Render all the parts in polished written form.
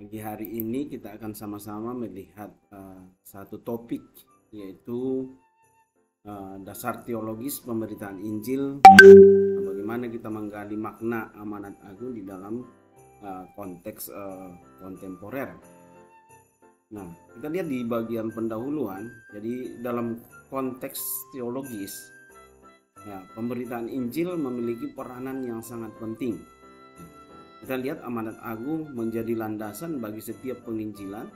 Pagi hari ini kita akan sama-sama melihat satu topik, yaitu dasar teologis pemberitaan Injil. Bagaimana kita menggali makna amanat agung di dalam konteks kontemporer. Nah, kita lihat di bagian pendahuluan. Jadi dalam konteks teologis, ya, pemberitaan Injil memiliki peranan yang sangat penting. Kita lihat amanat agung menjadi landasan bagi setiap penginjilan.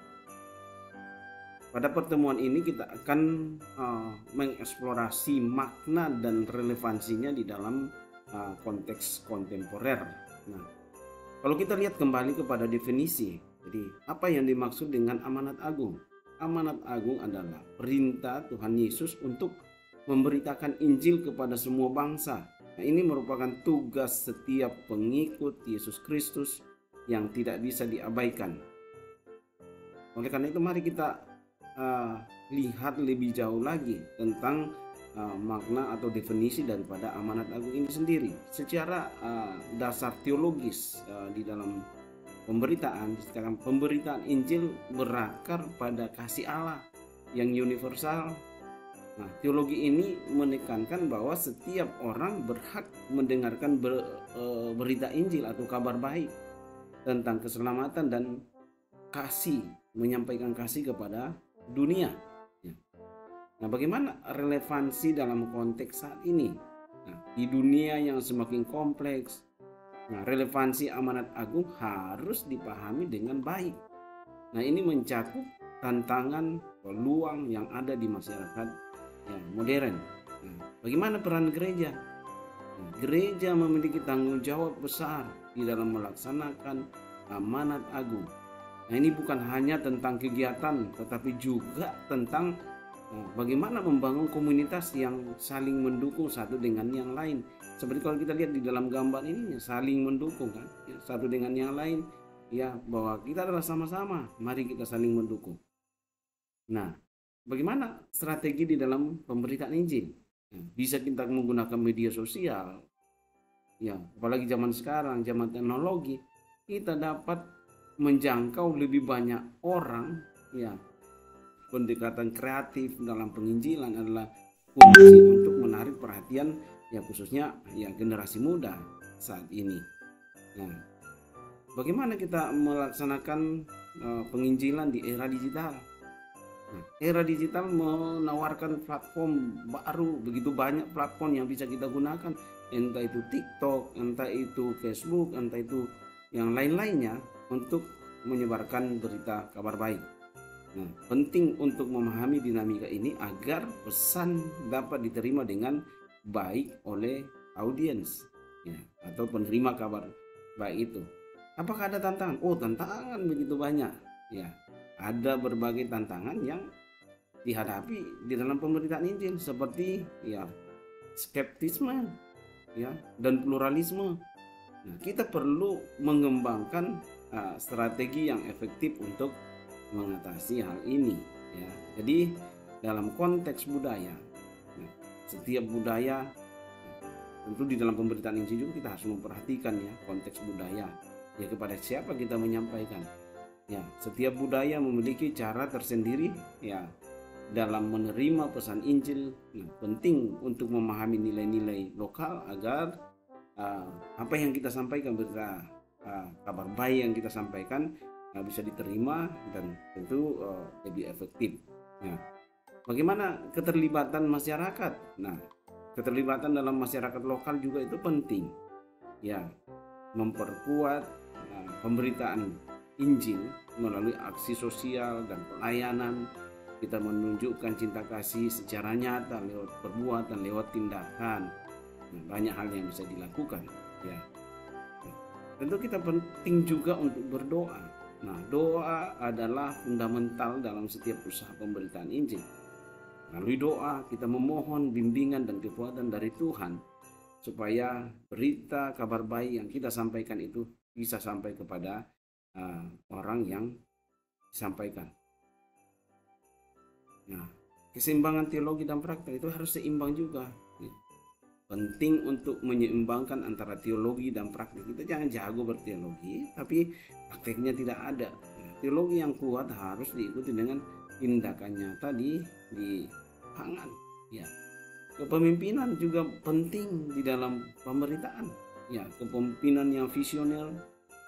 Pada pertemuan ini kita akan mengeksplorasi makna dan relevansinya di dalam konteks kontemporer. Nah, kalau kita lihat kembali kepada definisi, jadi apa yang dimaksud dengan amanat agung? Amanat agung adalah perintah Tuhan Yesus untuk memberitakan Injil kepada semua bangsa. Nah, ini merupakan tugas setiap pengikut Yesus Kristus yang tidak bisa diabaikan. Oleh karena itu, mari kita lihat lebih jauh lagi tentang makna atau definisi daripada amanat agung ini sendiri. Secara dasar teologis di dalam pemberitaan Injil berakar pada kasih Allah yang universal. Nah, teologi ini menekankan bahwa setiap orang berhak mendengarkan berita Injil atau kabar baik tentang keselamatan dan kasih, menyampaikan kasih kepada dunia. Nah, bagaimana relevansi dalam konteks saat ini? Nah, di dunia yang semakin kompleks, relevansi amanat agung harus dipahami dengan baik. Nah, ini mencakup tantangan, peluang yang ada di masyarakat modern. Nah, bagaimana peran gereja? Nah, gereja memiliki tanggung jawab besar di dalam melaksanakan amanat agung. Nah, ini bukan hanya tentang kegiatan, tetapi juga tentang bagaimana membangun komunitas yang saling mendukung satu dengan yang lain. Seperti kalau kita lihat di dalam gambar ini, saling mendukung kan, satu dengan yang lain, ya, bahwa kita adalah sama-sama, mari kita saling mendukung. Nah, bagaimana strategi di dalam pemberitaan Injil? Bisa kita menggunakan media sosial, ya, apalagi zaman sekarang, zaman teknologi, kita dapat menjangkau lebih banyak orang. Ya, pendekatan kreatif dalam penginjilan adalah kunci untuk menarik perhatian, ya, khususnya ya generasi muda saat ini. Nah, bagaimana kita melaksanakan penginjilan di era digital? Nah, era digital menawarkan platform baru, begitu banyak platform yang bisa kita gunakan, entah itu TikTok, entah itu Facebook, entah itu yang lain-lainnya, untuk menyebarkan berita kabar baik. Nah, penting untuk memahami dinamika ini agar pesan dapat diterima dengan baik oleh audiens, ya, atau penerima kabar baik itu. Apakah ada tantangan? Oh, tantangan begitu banyak, ya. Ada berbagai tantangan yang dihadapi di dalam pemberitaan Injil, seperti ya skeptisme, ya, dan pluralisme. Nah, kita perlu mengembangkan strategi yang efektif untuk mengatasi hal ini, ya. Jadi dalam konteks budaya, setiap budaya, tentu di dalam pemberitaan Injil juga kita harus memperhatikan, ya, konteks budaya, ya, kepada siapa kita menyampaikan. Ya, setiap budaya memiliki cara tersendiri, ya, dalam menerima pesan Injil. Nah, penting untuk memahami nilai-nilai lokal agar apa yang kita sampaikan, berita kabar baik yang kita sampaikan bisa diterima dan tentu lebih efektif. Ya. Bagaimana keterlibatan masyarakat? Nah, keterlibatan dalam masyarakat lokal juga itu penting, ya, memperkuat pemberitaan Injil melalui aksi sosial dan pelayanan. Kita menunjukkan cinta kasih secara nyata lewat perbuatan, lewat tindakan. Banyak hal yang bisa dilakukan, ya. Tentu kita penting juga untuk berdoa. Nah, doa adalah fundamental dalam setiap usaha pemberitaan Injil. Melalui doa kita memohon bimbingan dan kekuatan dari Tuhan supaya berita kabar baik yang kita sampaikan itu bisa sampai kepada orang yang disampaikan. Nah, keseimbangan teologi dan praktek itu harus seimbang juga. Penting untuk menyeimbangkan antara teologi dan praktik. Kita jangan jago berteologi tapi prakteknya tidak ada. teologi yang kuat harus diikuti dengan tindakan nyata di lapangan. Ya, kepemimpinan juga penting di dalam pemberitaan. Ya, kepemimpinan yang visioner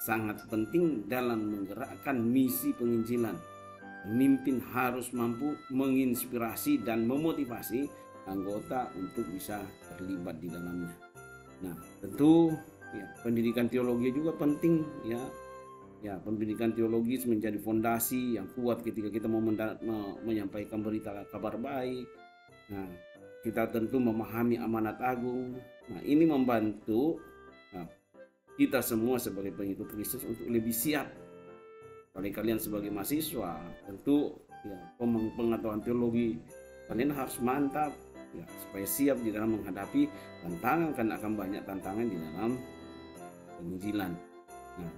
sangat penting dalam menggerakkan misi penginjilan. Pemimpin harus mampu menginspirasi dan memotivasi anggota untuk bisa terlibat di dalamnya. Nah, tentu ya, pendidikan teologi juga penting ya. Ya, pendidikan teologis menjadi fondasi yang kuat ketika kita mau menyampaikan berita kabar baik. Nah, kita tentu memahami amanat agung. Nah, ini membantu kita semua sebagai pengikut Kristus untuk lebih siap. Kalian sebagai mahasiswa, tentu ya, pengetahuan teologi kalian harus mantap ya, supaya siap di dalam menghadapi tantangan, karena akan banyak tantangan di dalam penginjilan. Nah,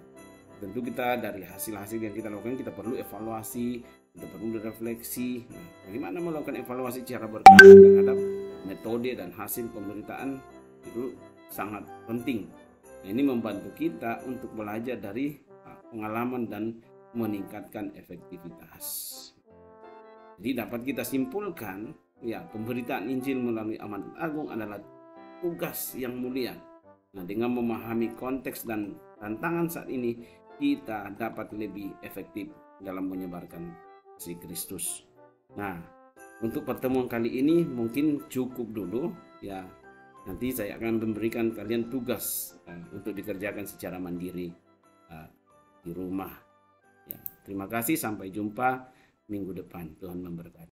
tentu kita dari hasil-hasil yang kita lakukan, kita perlu evaluasi, kita perlu refleksi. Nah, bagaimana melakukan evaluasi cara berkata terhadap metode dan hasil pemberitaan itu sangat penting. Nah, ini membantu kita untuk belajar dari pengalaman dan meningkatkan efektivitas. Jadi dapat kita simpulkan ya, pemberitaan Injil melalui amanat agung adalah tugas yang mulia. Nah, dengan memahami konteks dan tantangan saat ini, kita dapat lebih efektif dalam menyebarkan kasih Kristus. Nah, untuk pertemuan kali ini mungkin cukup dulu ya. Nanti saya akan memberikan kalian tugas untuk dikerjakan secara mandiri di rumah. Ya, terima kasih, sampai jumpa minggu depan. Tuhan memberkati.